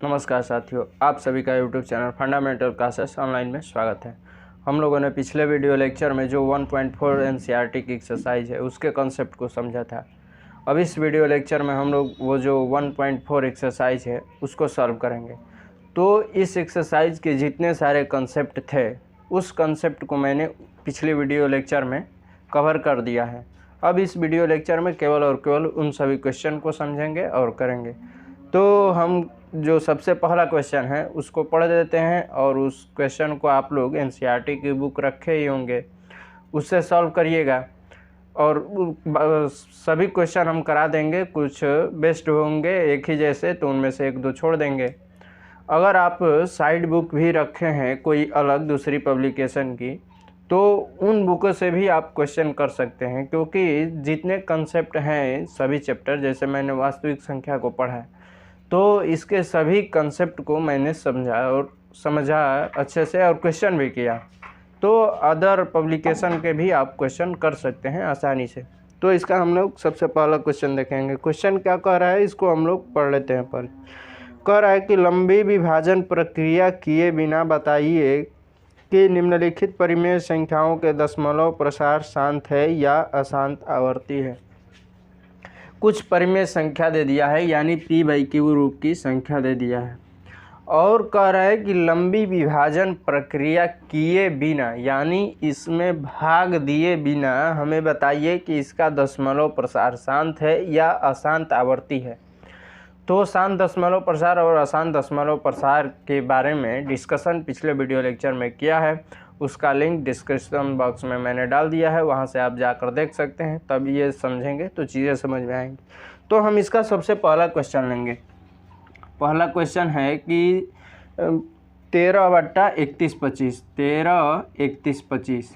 नमस्कार साथियों, आप सभी का YouTube channel fundamental classes online में स्वागत है। हम लोगों ने पिछले वीडियो लेक्चर में जो 1.4 एनसीईआरटी की एक्सरसाइज है उसके कॉन्सेप्ट को समझा था। अब इस वीडियो लेक्चर में हम लोग वो जो 1.4 एक्सरसाइज है उसको सॉल्व करेंगे। तो इस एक्सरसाइज के जितने सारे कॉन्सेप्ट थे उस कॉन्सेप्ट को मैंने पिछले वीडियो लेक्चर में कवर कर दिया है। अब इस वीडियो लेक्चर में केवल और केवल उन सभी क्वेश्चन को समझेंगे और करेंगे। तो हम जो सबसे पहला क्वेश्चन है उसको पढ़ देते हैं और उस क्वेश्चन को आप लोग एनसीईआरटी की बुक रखे ही होंगे, उससे सॉल्व करिएगा। और सभी क्वेश्चन हम करा देंगे, कुछ बेस्ट होंगे एक ही जैसे, तो उनमें से एक दो छोड़ देंगे। अगर आप साइड बुक भी रखे हैं कोई अलग दूसरी पब्लिकेशन की, तो उन बुकों से भी आप क्वेश्चन कर सकते हैं, क्योंकि जितने कंसेप्ट हैं सभी चैप्टर, जैसे मैंने वास्तविक संख्या को पढ़ा है तो इसके सभी कंसेप्ट को मैंने समझा अच्छे से और क्वेश्चन भी किया। तो अदर पब्लिकेशन के भी आप क्वेश्चन कर सकते हैं आसानी से। तो इसका हम लोग सबसे पहला क्वेश्चन देखेंगे। क्वेश्चन क्या कह रहा है इसको हम लोग पढ़ लेते हैं। पहले कह रहा है कि लंबी विभाजन प्रक्रिया किए बिना बताइए कि निम्नलिखित परिमेय संख्याओं के दशमलव प्रसार शांत है या अशांत आवर्ती है। कुछ परिमेय संख्या दे दिया है, यानी p/q रूप की संख्या दे दिया है, और कह रहा है कि लंबी विभाजन प्रक्रिया किए बिना, यानी इसमें भाग दिए बिना हमें बताइए कि इसका दशमलव प्रसार शांत है या अशांत आवर्ती है। तो शांत दशमलव प्रसार और अशांत दशमलव प्रसार के बारे में डिस्कशन पिछले वीडियो लेक्चर में किया है, उसका लिंक डिस्क्रिप्शन बॉक्स में मैंने डाल दिया है, वहां से आप जाकर देख सकते हैं। तब ये समझेंगे तो चीज़ें समझ में आएंगी। तो हम इसका सबसे पहला क्वेश्चन लेंगे। पहला क्वेश्चन है कि 13/31/25 13/31/25।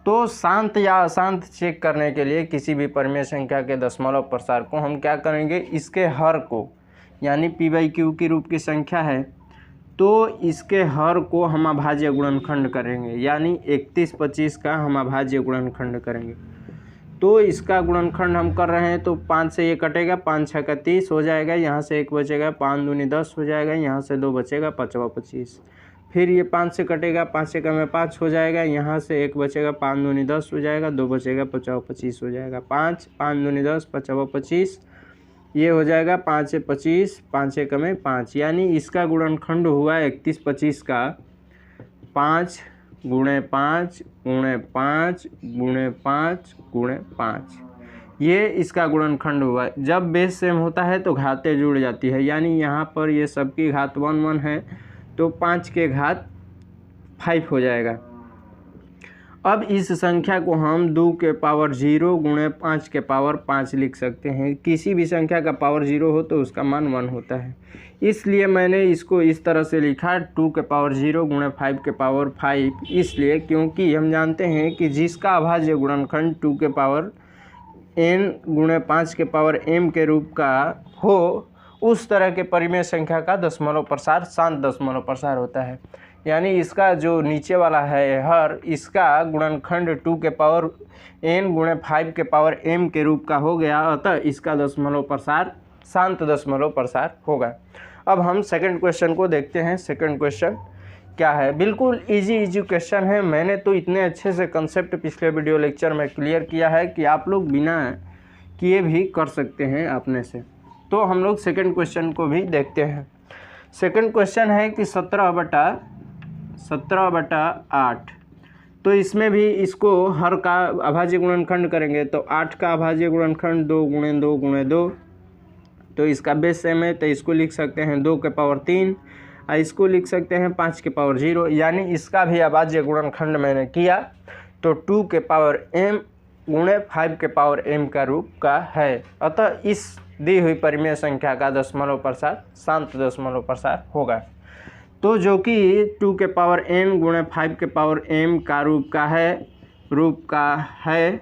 तो शांत या अशांत चेक करने के लिए किसी भी परिमेय संख्या के दशमलव प्रसार को हम क्या करेंगे, इसके हर को, यानी p/q की रूप की संख्या है तो इसके हर को हम अभाज्य गुणनखंड करेंगे, यानी 31/25 का हम अभाज्य गुणनखंड करेंगे। तो इसका गुणनखंड हम कर रहे हैं तो 5 से ये कटेगा, 5 6 का 30 हो जाएगा, यहाँ से 1 बचेगा, 5 दूनी 10 हो जाएगा, यहाँ से 2 बचेगा, 5/25। फिर ये 5 से कटेगा, 5 से कम 5 हो जाएगा, यहाँ से 1 बचेगा, 5 दूनी 10 हो जाएगा, 2 बचेगा, 5/25 हो जाएगा। 5 दूनी 10 5/25, ये हो जाएगा 5 से 25, 5 से कम 5, यानी इसका गुणनखंड हुआ 31/25 का 5 × 5 × 5 × 5 × 5, ये इसका गुणनखंड हुआ। जब बेस सेम होता है तो घातें जुड़ जाती है, यानी यहाँ पर ये सबकी घात 1 1 है तो 5 के घात 5 हो जाएगा। अब इस संख्या को हम 2 के पावर 0 × 5 के पावर 5 लिख सकते हैं। किसी भी संख्या का पावर 0 हो तो उसका मान 1 होता है, इसलिए मैंने इसको इस तरह से लिखा 2 के पावर 0 × 5 के पावर 5, इसलिए क्योंकि हम जानते हैं कि जिसका अभाज्य गुणनखंड 2 के पावर n × 5 के पावर m के रूप का हो, उस तरह के परिमेय संख्या का दशमलव प्रसार शांत दशमलव प्रसार होता है। यानी इसका जो नीचे वाला है हर, इसका गुणनखंड 2 के पावर n × 5 के पावर m के रूप का हो गया, अतः इसका दशमलव प्रसार शांत दशमलव प्रसार होगा। अब हम सेकंड क्वेश्चन को देखते हैं। सेकंड क्वेश्चन क्या है, बिल्कुल इजी क्वेश्चन है। मैंने तो इतने अच्छे से कंसेप्ट पिछले वीडियो लेक्चर में क्लियर किया है कि आप लोग बिना किए भी कर सकते हैं अपने से। तो हम लोग सेकंड क्वेश्चन को भी देखते हैं। सेकंड क्वेश्चन है कि 17/8, तो इसमें भी इसको हर का अभाज्य गुणनखंड करेंगे तो 8 का अभाज्य गुणनखंड 2 × 2 × 2, तो इसका बेस सेम है तो इसको लिख सकते हैं 2 के पावर 3, और इसको लिख सकते हैं 5 के पावर 0, यानी इसका भी अभाज्य गुणनखंड मैंने किया तो 2 के पावर m × 5 के पावर m का रूप का है, अतः इस दी हुई परिमेय संख्या का दशमलव प्रसार शांत दशमलव प्रसार होगा। तो जो कि 2 के पावर n × 5 के पावर m का रूप का है,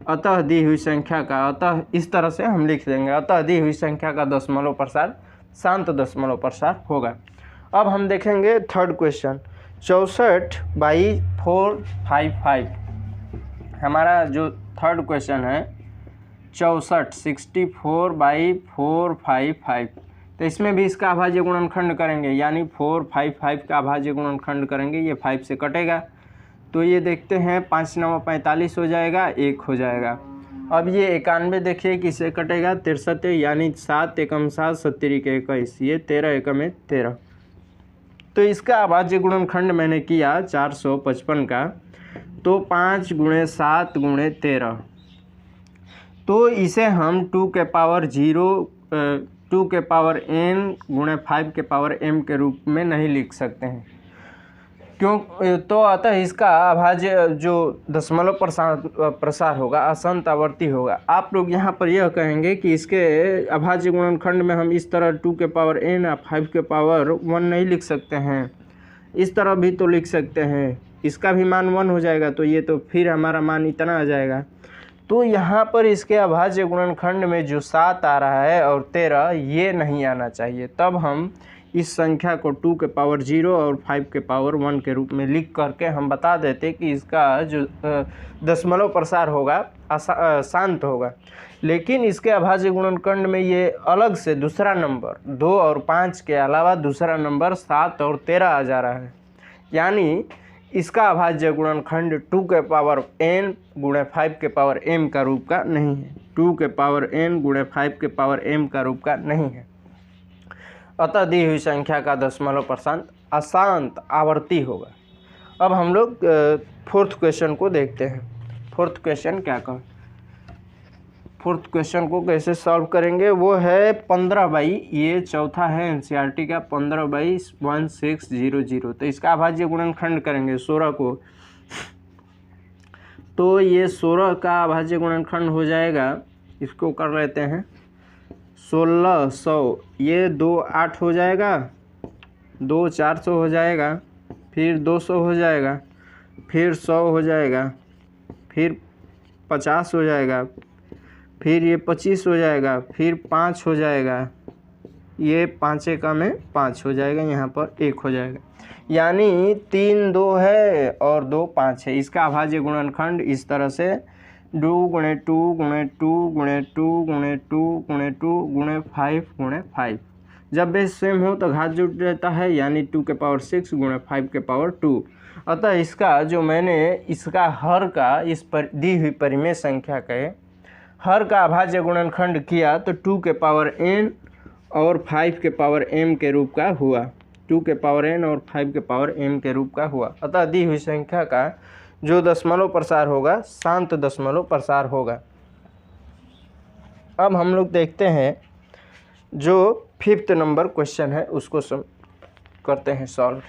अतः दी हुई संख्या का, अतः इस तरह से हम लिख देंगे, अतः दी हुई संख्या का दशमलव प्रसार शांत दशमलव प्रसार होगा। अब हम देखेंगे थर्ड क्वेश्चन 64/455। हमारा जो थर्ड क्वेश्चन है 64/455, तो इसमें भी इसका अभाज्य गुणनखंड करेंगे, यानी 4, 5, 5 का अभाज्य गुणनखंड करेंगे, ये 5 से कटेगा। तो ये देखते हैं 5 9 45 हो जाएगा, 1 हो जाएगा। अब ये 91 देखिए किससे कटेगा, 63, यानी 7 एकम 7 70 के 21, ये 13 एकम 13। तो इसका अभाज्य गुणनखंड मैंने किया 455 का, तो 5 × 7 × 13। तो इसे हम 2 के पावर 0 2 के पावर n × 5 के पावर m के रूप में नहीं लिख सकते हैं, क्यों? तो अतः इसका अभाज्य जो दशमलव प्रसार होगा असंत आवर्ती होगा। आप लोग यहाँ पर यह कहेंगे कि इसके अभाज्य गुणनखंड में हम इस तरह 2 के पावर n या 5 के पावर 1 नहीं लिख सकते हैं, इस तरह भी तो लिख सकते हैं, इसका भी मान 1 हो जाएगा, तो ये तो फिर हमारा मान इतना आ जाएगा। तो यहाँ पर इसके अभाज्य गुणनखंड में जो 7 आ रहा है और 13 ये नहीं आना चाहिए, तब हम इस संख्या को 2 के पावर 0 और 5 के पावर 1 के रूप में लिख करके हम बता देते कि इसका जो दशमलव प्रसार होगा शांत होगा। लेकिन इसके अभाज्य गुणनखंड में ये अलग से दूसरा नंबर 2 और 5 के अलावा दूसरा नंबर 7 और 13 आ जा रहा है, यानी इसका अभाज्य गुणनखंड 2 के पावर n × 5 के पावर m का रूप का नहीं है, 2 के पावर n × 5 के पावर m का रूप का नहीं है। अतः दी हुई संख्या का दशमलव प्रसार अशांत आवर्ती होगा। अब हम लोग फोर्थ क्वेश्चन को देखते हैं। फोर्थ क्वेश्चन क्या कहा, फोर्थ क्वेश्चन को कैसे सॉल्व करेंगे, वो है 15/, ये चौथा है एनसीईआरटी का 15/1600। तो इसका अभाज्य गुणनखंड करेंगे 16 को, तो ये 16 का अभाज्य गुणनखंड हो जाएगा, इसको कर लेते हैं 1600, ये 2 8 हो जाएगा, 2 400 हो जाएगा, फिर 200 हो जाएगा, फिर 100 हो जाएगा, फिर 50 हो जाएगा, फिर ये 25 हो जाएगा, फिर 5 हो जाएगा, ये 5 एकम में 5 हो जाएगा, यहाँ पर 1 हो जाएगा, यानी 3 2 है और 2 5 है। इसका अभाज्य गुणनखंड इस तरह से 2 × 2 × 2 × 2 × 2 × 2 × 5 × 5, जब बेस सेम हो तो घात जुड़ रहता है, यानी 2 के पावर 6 × 5 के पावर 2। अतः इसका जो मैंने इसका हर का इस पर दी हुई परिमेय संख्या के हर का अभाज्य गुणनखंड किया तो 2 के पावर n और 5 के पावर m के रूप का हुआ, 2 के पावर n और 5 के पावर m के रूप का हुआ। अतः दी हुई संख्या का जो दशमलव प्रसार होगा शांत दशमलव प्रसार होगा। अब हम लोग देखते हैं जो 5th नंबर क्वेश्चन है उसको करते हैं सॉल्व।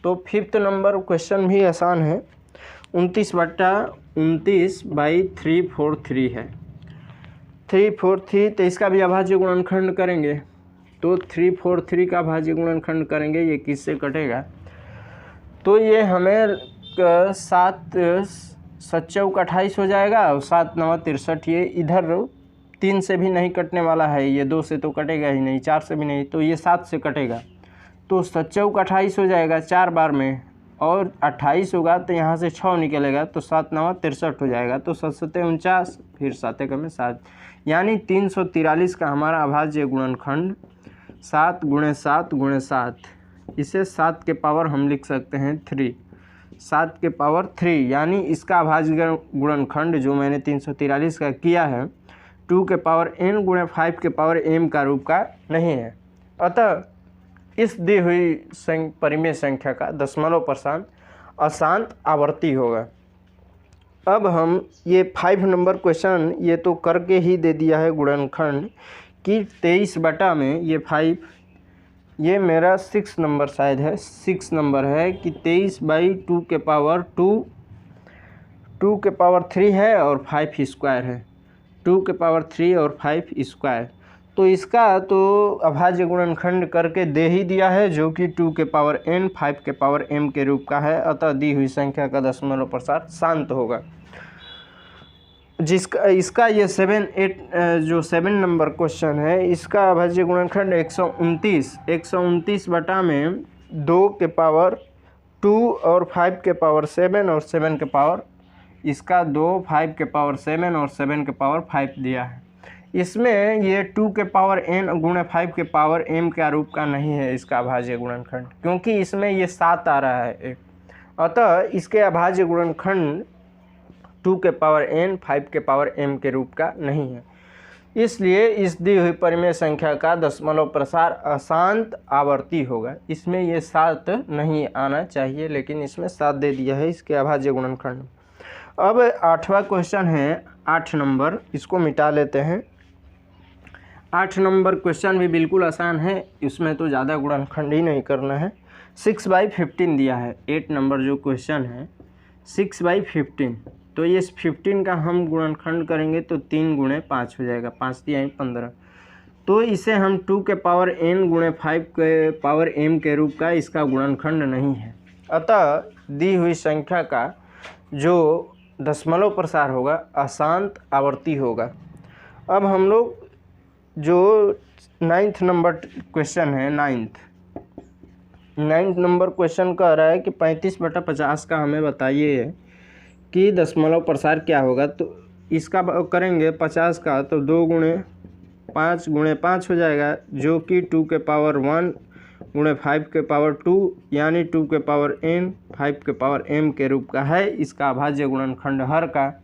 तो 5th नंबर क्वेश्चन भी आसान है, 29/343 है, 343। तो इसका भी अभाज्य गुणनखंड करेंगे, तो 343 का अभाज्य गुणनखंड करेंगे, ये किससे कटेगा, तो ये हमें 7 7 28 हो जाएगा और 7 9 63, ये इधर 3 से भी नहीं कटने वाला है, ये 2 से तो कटेगा ही नहीं, 4 से भी नहीं, तो ये 7 से कटेगा, तो 7 28 हो जाएगा 4 बार में, और 28 होगा तो यहाँ से 6 निकलेगा, तो 7 9 63 हो जाएगा, तो 7 7 49, फिर 7 एकम में 7, यानी 343 का हमारा अभाज्य गुणनखंड 7 × 7 × 7, इसे 7 के पावर हम लिख सकते हैं 3, 7 के पावर 3, यानी इसका अभाज्य गुणनखंड जो मैंने 343 का किया है 2 के पावर n × 5 के पावर m का रूप का नहीं है। अतः इस दी हुई परिमेय संख्या का दशमलव प्रसार अशांत आवर्ती होगा। अब हम ये 5 नंबर क्वेश्चन ये तो करके ही दे दिया है गुणनखंड कि 23 में ये 5, ये मेरा 6 नंबर शायद है, 6 नंबर है कि 23/2 के पावर 2 के पावर 3 है और 5 स्क्वायर है, 2 के पावर 3 और 5 स्क्वायर। तो इसका तो अभाज्य गुणनखंड करके दे ही दिया है, जो कि 2 के पावर n 5 के पावर m के रूप का है। अतः दी हुई संख्या का दशमलव प्रसार शांत होगा। जिसका इसका ये 7 नंबर क्वेश्चन है, इसका अभाज्य गुणनखंड 129 बटा में 2 के पावर 2 और 5 के पावर 7 और 7 के पावर, इसका 2 5 के पावर 7 और 7 के पावर 5 दिया है। इसमें ये 2 के पावर n गुणे 5 के पावर m के रूप का नहीं है इसका अभाज्य गुणनखंड, क्योंकि इसमें ये 7 आ रहा है एक, अतः इसके अभाज्य गुणनखंड 2 के पावर n 5 के पावर m के रूप का नहीं है। इसलिए इस दी हुई परिमेय संख्या का दशमलव प्रसार अशांत आवर्ती होगा। इसमें ये 7 नहीं आना चाहिए, लेकिन इसमें 7 दे दिया है इसके अभाज्य गुणनखंड। अब 8वां क्वेश्चन है 8 नंबर, इसको मिटा लेते हैं। 8 नंबर क्वेश्चन भी बिल्कुल आसान है, इसमें तो ज़्यादा गुणनखंड ही नहीं करना है। 6/15 दिया है 8 नंबर जो क्वेश्चन है 6/15, तो ये 15 का हम गुणनखंड करेंगे तो 3 गुणे 5 हो जाएगा, 5 3 15। तो इसे हम 2 के पावर n गुणे 5 के पावर m के रूप का इसका गुणनखंड नहीं है। अतः दी हुई संख्या का जो दशमलव प्रसार होगा अशांत आवर्ती होगा। अब हम लोग जो 9th नंबर क्वेश्चन है 9th नंबर क्वेश्चन कह रहा है कि 35/50 का हमें बताइए कि दशमलव प्रसार क्या होगा। तो इसका करेंगे 50 का, तो 2 गुणे 5 गुणे 5 हो जाएगा, जो कि 2 के पावर 1 गुणे 5 के पावर 2 यानी 2 के पावर n 5 के पावर m के रूप का है इसका अभाज्य गुणनखंड हर का।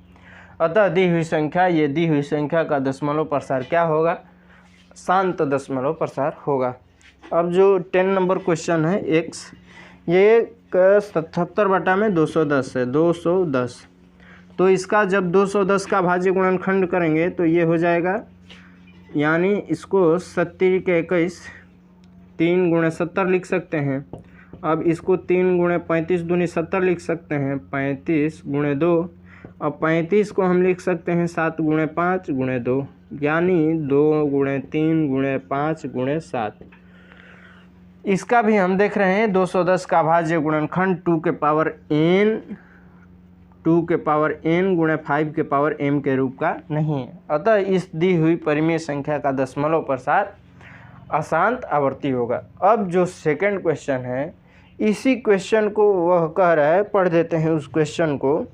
अतः दी हुई संख्या, ये दी हुई संख्या का दशमलव प्रसार क्या होगा, शांत दशमलव प्रसार होगा। अब जो 10 नंबर क्वेश्चन है x, ये 77/210 है 210। तो इसका जब 210 का भाज्य गुणनखंड करेंगे तो ये हो जाएगा, यानी इसको 70 के 21 3 गुणे 70 लिख सकते हैं। अब इसको 3 गुणे 35 दूनी 70 लिख सकते हैं, 35 गुणे 2। अब 35 को हम लिख सकते हैं 7 गुणे 5 गुणे 2, यानी 2 गुणे 3 गुणे 5 गुणे 7। इसका भी हम देख रहे हैं 210 का भाज्य गुणनखंड 2 के पावर n गुणे 5 के पावर m के रूप का नहीं है। अतः इस दी हुई परिमेय संख्या का दशमलव प्रसार अशांत आवर्ती होगा। अब जो सेकंड क्वेश्चन है, इसी क्वेश्चन को वह कह रहा है, पढ़ देते हैं उस क्वेश्चन को।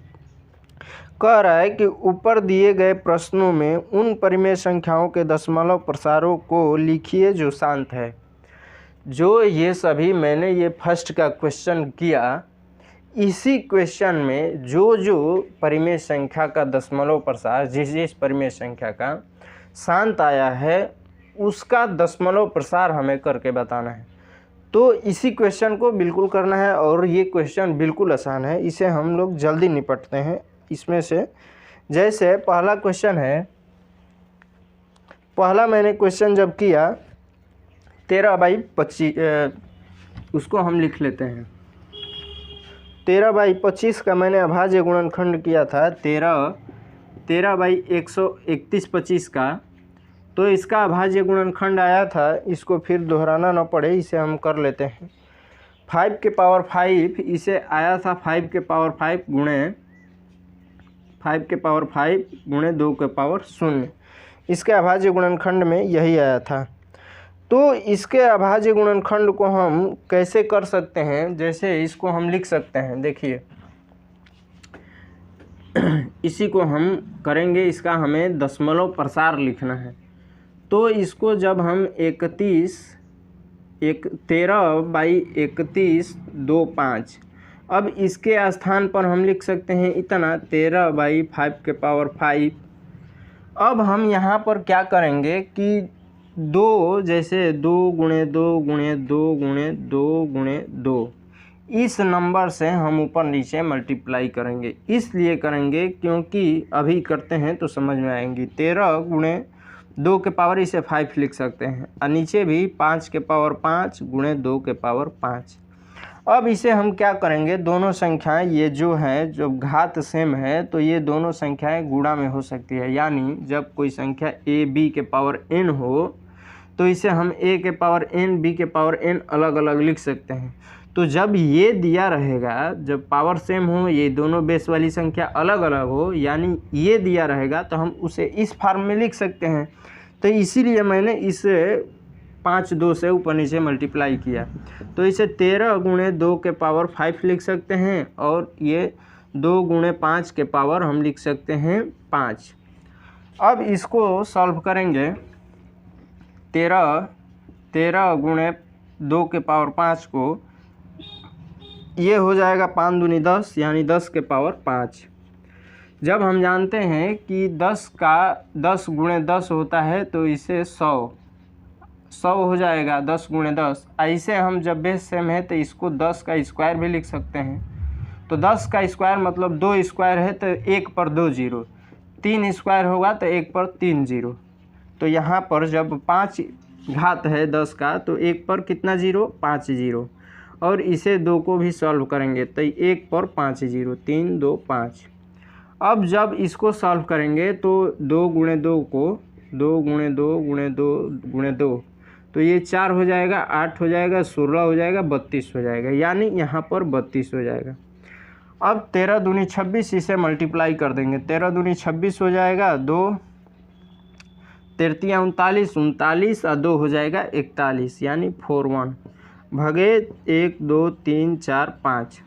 कह रहा है कि ऊपर दिए गए प्रश्नों में उन परिमेय संख्याओं के दशमलव प्रसारों को लिखिए जो शांत है। जो ये सभी मैंने ये फर्स्ट का क्वेश्चन किया, इसी क्वेश्चन में जो जो परिमेय संख्या का दशमलव प्रसार जिस परिमेय संख्या का शांत आया है उसका दशमलव प्रसार हमें करके बताना है। तो इसी क्वेश्चन को बिल्कुल करना है और ये क्वेश्चन बिल्कुल आसान है, इसे हम लोग जल्दी निपटते हैं इसमें से। जैसे पहला क्वेश्चन है, पहला मैंने क्वेश्चन जब किया 13/25, उसको हम लिख लेते हैं। 13/25 का मैंने अभाज्य गुणनखंड किया था 13/131/25 का, तो इसका अभाज्य गुणनखंड आया था, इसको फिर दोहराना न पड़े इसे हम कर लेते हैं। 5 के पावर 5 इसे आया था 5 के पावर 5 गुणे 5 के पावर 5 गुणे 2 के पावर 0, इसके अभाज्य गुणनखंड में यही आया था। तो इसके अभाज्य गुणनखंड को हम कैसे कर सकते हैं, जैसे इसको हम लिख सकते हैं, देखिए इसी को हम करेंगे, इसका हमें दशमलव प्रसार लिखना है। तो इसको जब हम 13/31/25, अब इसके स्थान पर हम लिख सकते हैं इतना 13/5 के पावर 5। अब हम यहाँ पर क्या करेंगे कि 2, जैसे 2 गुणे 2 गुणे 2 गुणे 2 गुणे 2, इस नंबर से हम ऊपर नीचे मल्टीप्लाई करेंगे। इसलिए करेंगे क्योंकि अभी करते हैं तो समझ में आएंगी। 13 गुणे 2 के पावर इसे 5 लिख सकते हैं, और नीचे भी 5 के पावर 5 गुणे 2 के पावर 5। अब इसे हम क्या करेंगे, दोनों संख्याएं ये जो हैं, जो घात सेम है, तो ये दोनों संख्याएं गुणा में हो सकती है। यानी जब कोई संख्या a b के पावर n हो तो इसे हम a के पावर n b के पावर n अलग अलग लिख सकते हैं। तो जब ये दिया रहेगा, जब पावर सेम हो, ये दोनों बेस वाली संख्या अलग अलग हो, यानी ये दिया रहेगा, तो हम उसे इस फॉर्म में लिख सकते हैं। तो इसीलिए मैंने इसे 5 2 से ऊपर नीचे मल्टीप्लाई किया। तो इसे 13 गुणे 2 के पावर 5 लिख सकते हैं, और ये 2 गुणे 5 के पावर हम लिख सकते हैं 5। अब इसको सॉल्व करेंगे 13 गुणे 2 के पावर 5 को, ये हो जाएगा 5 दूनी 10 यानी 10 के पावर 5। जब हम जानते हैं कि 10 गुणे 10 होता है तो इसे 100 हो जाएगा 10 गुणे 10। ऐसे हम जब बेस सेम है तो इसको 10 का स्क्वायर भी लिख सकते हैं। तो 10 का स्क्वायर मतलब 2 स्क्वायर है तो 1 पर 2 जीरो, 3 स्क्वायर होगा तो 1 पर 3 जीरो। तो यहाँ पर जब 5 घात है 10 का तो 1 पर कितना जीरो, 5 जीरो। और इसे 2 को भी सॉल्व करेंगे तो 1 पर 5 जीरो, 3 2 5। अब जब इसको सॉल्व करेंगे तो 2 गुणे 2 को 2 गुणे 2 गुणे 2 गुणे 2 तो ये 4 हो जाएगा, 8 हो जाएगा, 16 हो जाएगा, 32 हो जाएगा, यानी यहाँ पर 32 हो जाएगा। अब 13 दूनी 26, इसे मल्टीप्लाई कर देंगे। 13 दूनी 26 हो जाएगा, 2 तेरतियाँ 39, 39 और 2 हो जाएगा 41, यानी 41 भगे 1 2 3 4 5।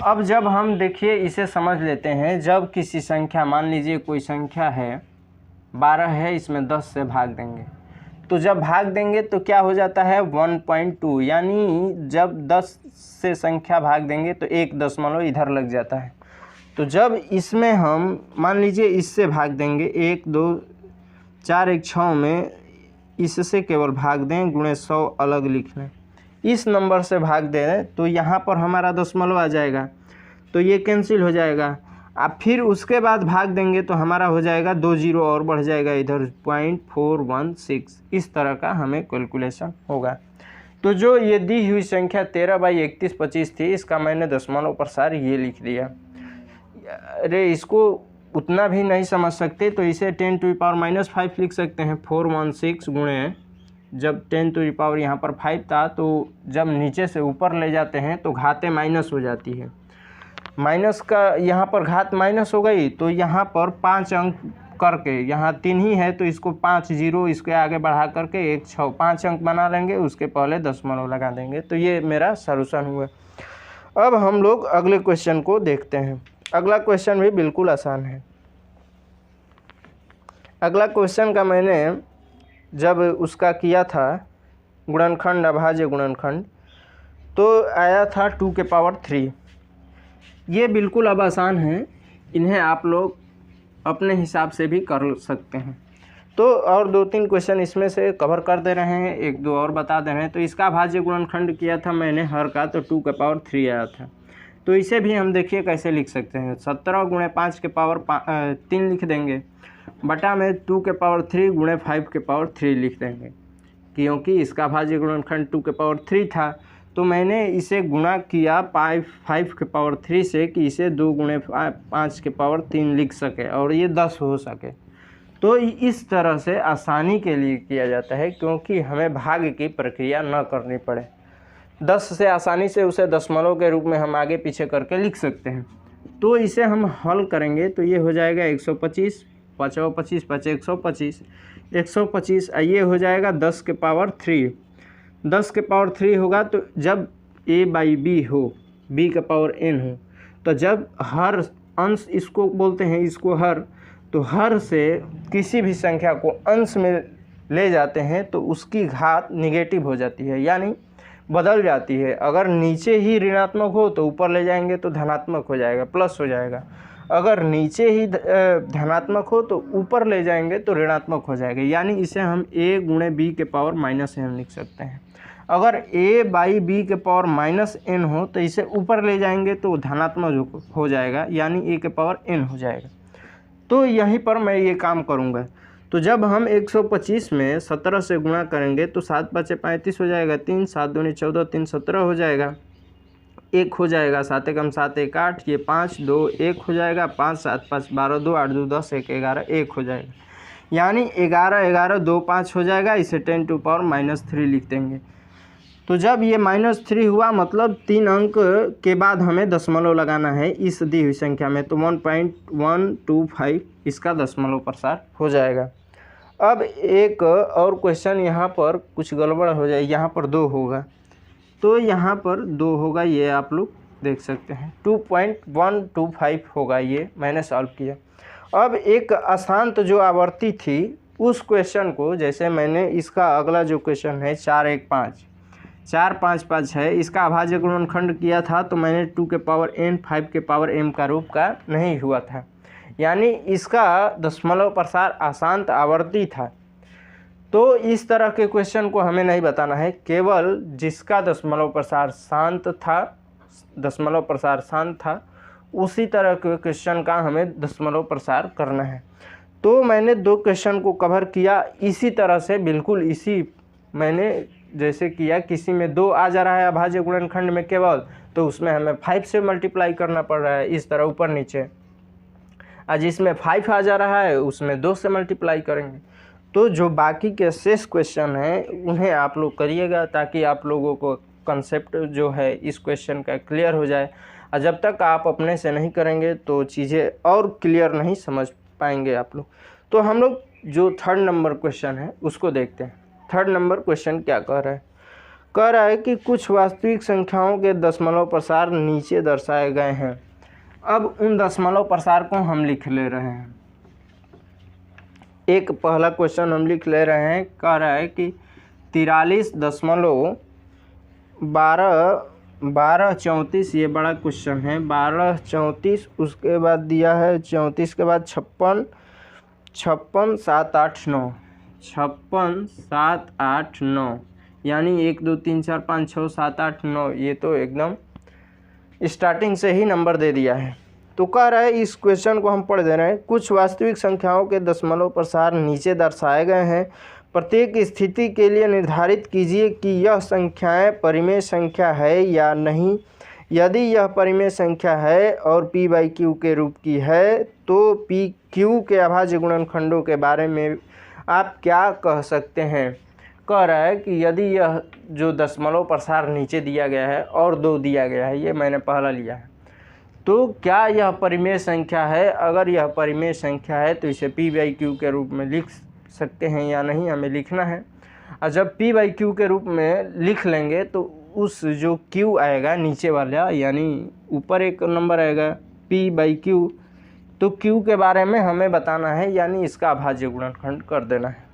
अब जब हम देखिए इसे समझ लेते हैं, जब किसी संख्या, मान लीजिए कोई संख्या है 12 है, इसमें 10 से भाग देंगे, तो जब भाग देंगे तो क्या हो जाता है 1.2, यानी जब 10 से संख्या भाग देंगे तो 1 दशमलव इधर लग जाता है। तो जब इसमें हम मान लीजिए इससे भाग देंगे 1 2 4 1 6 में, इससे केवल भाग दें, गुणे 100 अलग लिख लें, इस नंबर से भाग दें तो यहाँ पर हमारा दशमलव आ जाएगा, तो ये कैंसिल हो जाएगा। अब फिर उसके बाद भाग देंगे तो हमारा हो जाएगा 2 जीरो और बढ़ जाएगा इधर 0.416। इस तरह का हमें कैलकुलेशन होगा। तो जो ये दी हुई संख्या 13/3125 थी, इसका मैंने दशमलव प्रसार ये लिख दिया। अरे इसको उतना भी नहीं समझ सकते तो इसे 10⁻⁻5 लिख सकते हैं। 416 गुणे, जब 10⁻, यहाँ पर 5 था तो जब नीचे से ऊपर ले जाते हैं तो घातें माइनस हो जाती है। माइनस का यहाँ पर घात माइनस हो गई तो यहाँ पर 5 अंक करके, यहाँ 3 ही है तो इसको 5 जीरो इसके आगे बढ़ा करके 1 6 5 अंक बना लेंगे, उसके पहले दशमलव लगा देंगे। तो ये मेरा सॉल्यूशन हुआ। अब हम लोग अगले क्वेश्चन को देखते हैं। अगला क्वेश्चन भी बिल्कुल आसान है। अगला क्वेश्चन का मैंने जब उसका किया था गुणनखंड, अभाज्य गुणनखंड, तो आया था 2 के पावर 3। ये बिल्कुल अब आसान है, इन्हें आप लोग अपने हिसाब से भी कर सकते हैं। तो और 2-3 क्वेश्चन इसमें से कवर कर दे रहे हैं, 1-2 और बता दे रहे हैं। तो इसका अभाज्य गुणनखंड किया था मैंने हर का, तो 2 के पावर 3 आया था। तो इसे भी हम देखिए कैसे लिख सकते हैं। 17 गुणे 5 के पावर 3 लिख देंगे, बटा में 2 के पावर 3 गुणे 5 के पावर 3 लिख देंगे, क्योंकि इसका अभाज्य गुणनखंड 2 के पावर 3 था। तो मैंने इसे गुणा किया 5 के पावर 3 से कि इसे 2 गुणे 5 के पावर 3 लिख सके और ये 10 हो सके। तो इस तरह से आसानी के लिए किया जाता है, क्योंकि हमें भाग की प्रक्रिया न करनी पड़े। 10 से आसानी से उसे दशमलव के रूप में हम आगे पीछे करके लिख सकते हैं। तो इसे हम हल करेंगे तो ये हो जाएगा 125, 5 25 5 125, 125 ये हो जाएगा 10 के पावर 3। 10 के पावर 3 होगा तो जब a/b हो, b का पावर n हो, तो जब हर अंश, इसको बोलते हैं इसको हर, तो हर से किसी भी संख्या को अंश में ले जाते हैं तो उसकी घात निगेटिव हो जाती है, यानी बदल जाती है। अगर नीचे ही ऋणात्मक हो तो ऊपर ले जाएंगे तो धनात्मक हो जाएगा, प्लस हो जाएगा। अगर नीचे ही धनात्मक हो तो ऊपर ले जाएंगे तो ऋणात्मक हो जाएगा, यानी इसे हम a गुणे b के पावर -n लिख सकते हैं। अगर a/b के पावर -n हो तो इसे ऊपर ले जाएंगे तो धनात्मक हो जाएगा, यानी a के पावर n हो जाएगा। तो यहीं पर मैं ये काम करूँगा। तो जब हम 125 में 17 से गुणा करेंगे तो 7 5 35 हो जाएगा, 3 7 2 14 3 17 हो जाएगा, 1 हो जाएगा, 7 कम 7 1 8, ये 5 2 1 हो जाएगा, 5 7 5 12 2 8 2 10 1 11 1 हो जाएगा, यानी 11 11 2 5 हो जाएगा। इसे 10⁻³ लिख देंगे। तो जब ये -3 हुआ मतलब 3 अंक के बाद हमें दशमलव लगाना है इस दी हुई संख्या में, तो 1.125 इसका दशमलव प्रसार हो जाएगा। अब एक और क्वेश्चन, यहाँ पर कुछ गड़बड़ हो जाए, यहाँ पर 2 होगा तो यहाँ पर 2 होगा, ये आप लोग देख सकते हैं 2.125 होगा, ये मैंने सॉल्व किया। अब एक अशांत जो आवर्ती थी उस क्वेश्चन को, जैसे मैंने इसका अगला जो क्वेश्चन है 4 1 5 4 5 5 है, इसका अभाज्य गुणनखंड किया था तो मैंने 2 के पावर n 5 के पावर m का रूप का नहीं हुआ था, यानी इसका दशमलव प्रसार अशांत आवर्ती था। तो इस तरह के क्वेश्चन को हमें नहीं बताना है, केवल जिसका दशमलव प्रसार शांत था उसी तरह के क्वेश्चन का हमें दशमलव प्रसार करना है। तो मैंने 2 क्वेश्चन को कवर किया इसी तरह से, बिल्कुल इसी मैंने जैसे किया। किसी में 2 आ जा रहा है अभाज्य गुणनखंड में केवल, तो उसमें हमें 5 से मल्टीप्लाई करना पड़ रहा है, इस तरह ऊपर नीचे। आज जिसमें 5 आ जा रहा है उसमें 2 से मल्टीप्लाई करेंगे। तो जो बाकी के शेष क्वेश्चन हैं उन्हें आप लोग करिएगा, ताकि आप लोगों को कंसेप्ट जो है इस क्वेश्चन का क्लियर हो जाए। और जब तक आप अपने से नहीं करेंगे तो चीज़ें और क्लियर नहीं समझ पाएंगे आप लोग। तो हम लोग जो 3rd नंबर क्वेश्चन है उसको देखते हैं। 3rd नंबर क्वेश्चन क्या कह रहा है कि कुछ वास्तविक संख्याओं के दशमलव प्रसार नीचे दर्शाए गए हैं। अब उन दशमलव प्रसार को हम लिख ले रहे हैं। एक पहला क्वेश्चन हम लिख ले रहे हैं, कह रहा है कि 43.1234, ये बड़ा क्वेश्चन है। 1234, उसके बाद दिया है 34 के बाद 56 7 8 9 56 7 8 9, यानी 1 2 3 4 5 6 7 8 9, ये तो एकदम स्टार्टिंग से ही नंबर दे दिया है। तो कह रहा है, इस क्वेश्चन को हम पढ़ दे रहे हैं। कुछ वास्तविक संख्याओं के दशमलव प्रसार नीचे दर्शाए गए हैं। प्रत्येक स्थिति के लिए निर्धारित कीजिए कि यह संख्याएं परिमेय संख्या है या नहीं। यदि यह परिमेय संख्या है और p/q के रूप की है तो p/q के अभाज्य गुणनखंडों के बारे में आप क्या कह सकते हैं। कह रहा है कि यदि यह जो दशमलव प्रसार नीचे दिया गया है और 2 दिया गया है, ये मैंने पहला लिया है, तो क्या यह परिमेय संख्या है। अगर यह परिमेय संख्या है तो इसे p/q के रूप में लिख सकते हैं या नहीं, हमें लिखना है। और जब p/q के रूप में लिख लेंगे तो उस जो q आएगा नीचे वाला, यानी ऊपर एक नंबर आएगा p/q, तो q के बारे में हमें बताना है, यानी इसका अभाज्य गुणनखंड कर देना है।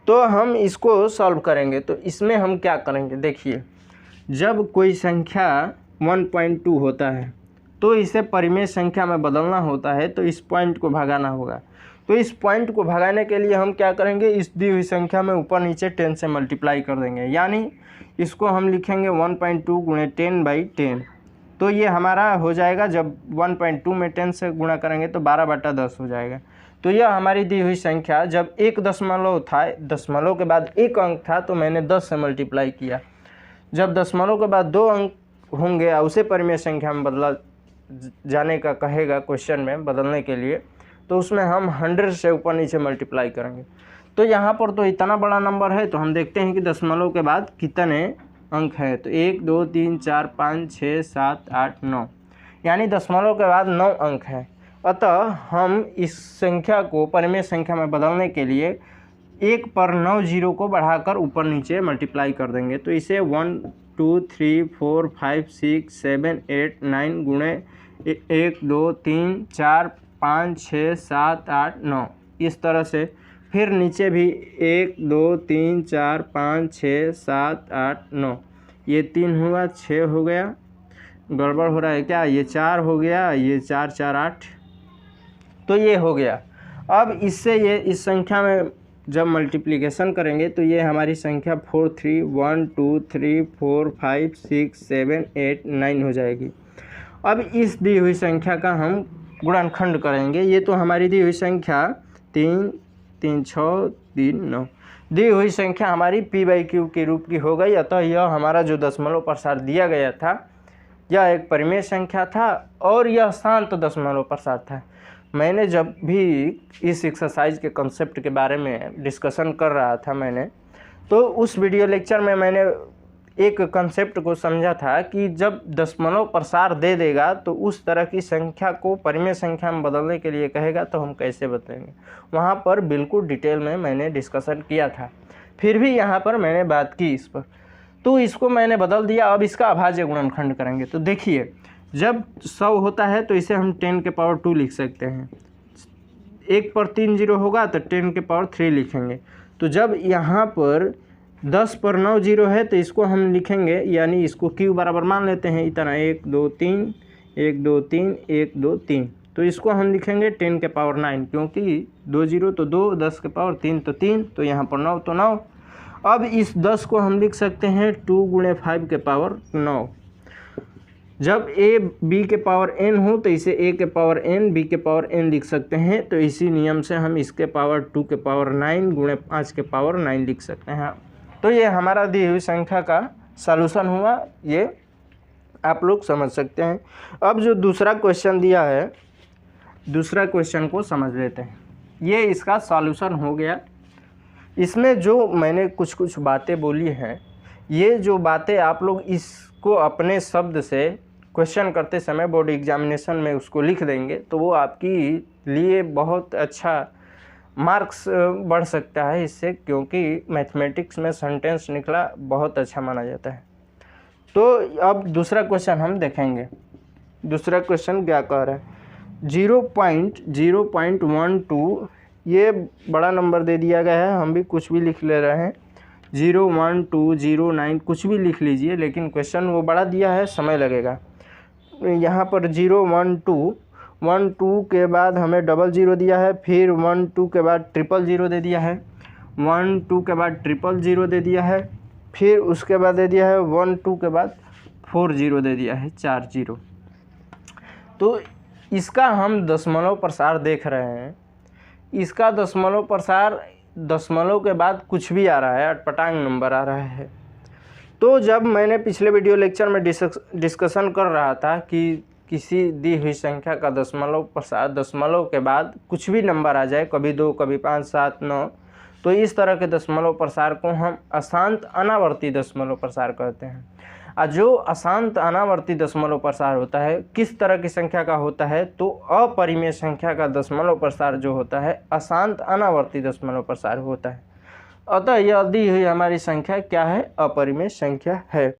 तो हम इसको सॉल्व करेंगे। तो इसमें हम क्या करेंगे, देखिए, जब कोई संख्या 1.2 होता है तो इसे परिमेय संख्या में बदलना होता है, तो इस पॉइंट को भगाना होगा। तो इस पॉइंट को भगाने के लिए हम क्या करेंगे, इस दी हुई संख्या में ऊपर नीचे 10 से मल्टीप्लाई कर देंगे, यानी इसको हम लिखेंगे 1.2 गुणे 10/10। तो ये हमारा हो जाएगा, जब 1.2 में 10 से गुणा करेंगे तो 12/10 हो जाएगा। तो यह हमारी दी हुई संख्या, जब एक दशमलव था, दशमलव के बाद एक अंक था, तो मैंने 10 से मल्टीप्लाई किया। जब दशमलव के बाद 2 अंक होंगे और उसे परिमेय संख्या में बदला जाने का कहेगा क्वेश्चन में बदलने के लिए, तो उसमें हम 100 से ऊपर नीचे मल्टीप्लाई करेंगे। तो यहाँ पर तो इतना बड़ा नंबर है, तो हम देखते हैं कि दशमलव के बाद कितने अंक हैं। तो 1 2 3 4 5 6 7 8 9, यानी दशमलव के बाद 9 अंक हैं। अतः हम इस संख्या को परिमेय संख्या में बदलने के लिए 1 पर 9 जीरो को बढ़ाकर ऊपर नीचे मल्टीप्लाई कर देंगे। तो इसे 1 2 3 4 5 6 7 8 9 गुणे 1 2 3 4 5 6 7 8 9, इस तरह से। फिर नीचे भी 1 2 3 4 5 6 7 8 9, ये 3 हुआ, 6 हो गया, गड़बड़ हो रहा है क्या, ये 4 हो गया, ये 4 4 8, तो ये हो गया। अब इससे ये इस संख्या में जब मल्टीप्लिकेशन करेंगे तो ये हमारी संख्या 4 3 1 2 3 4 5 6 7 8 9 हो जाएगी। अब इस दी हुई संख्या का हम गुणनखंड करेंगे। ये तो हमारी दी हुई संख्या 3 3 6 3 9 दी हुई संख्या हमारी p/q के रूप की हो गई। अतः यह हमारा जो दशमलव प्रसार दिया गया था यह एक परिमेय संख्या था और यह शांत दशमलव प्रसार था। मैंने जब भी इस एक्सरसाइज के कंसेप्ट के बारे में डिस्कशन कर रहा था तो उस वीडियो लेक्चर में मैंने एक कंसेप्ट को समझा था कि जब दशमलव प्रसार दे देगा तो उस तरह की संख्या को परिमेय संख्या में बदलने के लिए कहेगा तो हम कैसे बदलेंगे। वहाँ पर बिल्कुल डिटेल में मैंने डिस्कशन किया था, फिर भी यहाँ पर मैंने बात की इस पर, तो इसको मैंने बदल दिया। अब इसका अभाज्य गुणनखंड करेंगे। तो देखिए, जब 100 होता है तो इसे हम 10 के पावर 2 लिख सकते हैं। 1 पर 3 जीरो होगा तो 10 के पावर 3 लिखेंगे। तो जब यहाँ पर 10 पर 9 जीरो है तो इसको हम लिखेंगे, यानी इसको क्यू बराबर मान लेते हैं इतना 1 2 3 1 2 3 1 2 3। तो इसको हम लिखेंगे 10 के पावर 9, क्योंकि 2 जीरो तो 2, 10 के पावर 3 तो 3, तो यहाँ पर 9 तो 9। अब इस 10 को हम लिख सकते हैं 2 गुणे 5 के पावर 9। जब a b के पावर n हो तो इसे a के पावर n b के पावर n लिख सकते हैं। तो इसी नियम से हम इसके पावर 2 के पावर 9 गुणे 5 के पावर 9 लिख सकते हैं। तो ये हमारा दी हुई संख्या का सॉल्यूशन हुआ, ये आप लोग समझ सकते हैं। अब जो दूसरा क्वेश्चन दिया है, दूसरा क्वेश्चन को समझ लेते हैं। ये इसका सॉल्यूशन हो गया। इसमें जो मैंने कुछ बातें बोली हैं, ये जो बातें आप लोग इसको अपने शब्द से क्वेश्चन करते समय बोर्ड एग्जामिनेशन में उसको लिख देंगे तो वो आपकी लिए बहुत अच्छा मार्क्स बढ़ सकता है इससे, क्योंकि मैथमेटिक्स में सेंटेंस निकला बहुत अच्छा माना जाता है। तो अब दूसरा क्वेश्चन हम देखेंगे। दूसरा क्वेश्चन क्या कह रहा है, 0.0.12, ये बड़ा नंबर दे दिया गया है, हम भी कुछ भी लिख ले रहे हैं, 0 1 2 0 9 कुछ भी लिख लीजिए, लेकिन क्वेश्चन वो बड़ा दिया है, समय लगेगा। यहाँ पर 0 1 2 1 2 के बाद हमें डबल जीरो दिया है, फिर 1 2 के बाद 000 दे दिया है, 1 2 के बाद 000 दे दिया है, फिर उसके बाद दे दिया है 1 2 के बाद 40 दे दिया है, 4 0। तो इसका हम दशमलव प्रसार देख रहे हैं। इसका दशमलव प्रसार दशमलव के बाद कुछ भी आ रहा है, अटपटांग नंबर आ रहा है। तो जब मैंने पिछले वीडियो लेक्चर में डिस्कशन कर रहा था कि किसी दी हुई संख्या का दशमलव प्रसार दशमलव के बाद कुछ भी नंबर आ जाए, कभी 2 कभी 5 7 9, तो इस तरह के दशमलव प्रसार को हम अशांत अनावर्ती दशमलव प्रसार कहते हैं। और जो अशांत अनावर्ती दशमलव प्रसार होता है किस तरह की संख्या का होता है, तो अपरिमेय संख्या का दशमलव प्रसार जो होता है अशांत अनावर्ती दशमलव प्रसार होता है। अतः यह दी हुई हमारी संख्या क्या है, अपरिमेय संख्या है।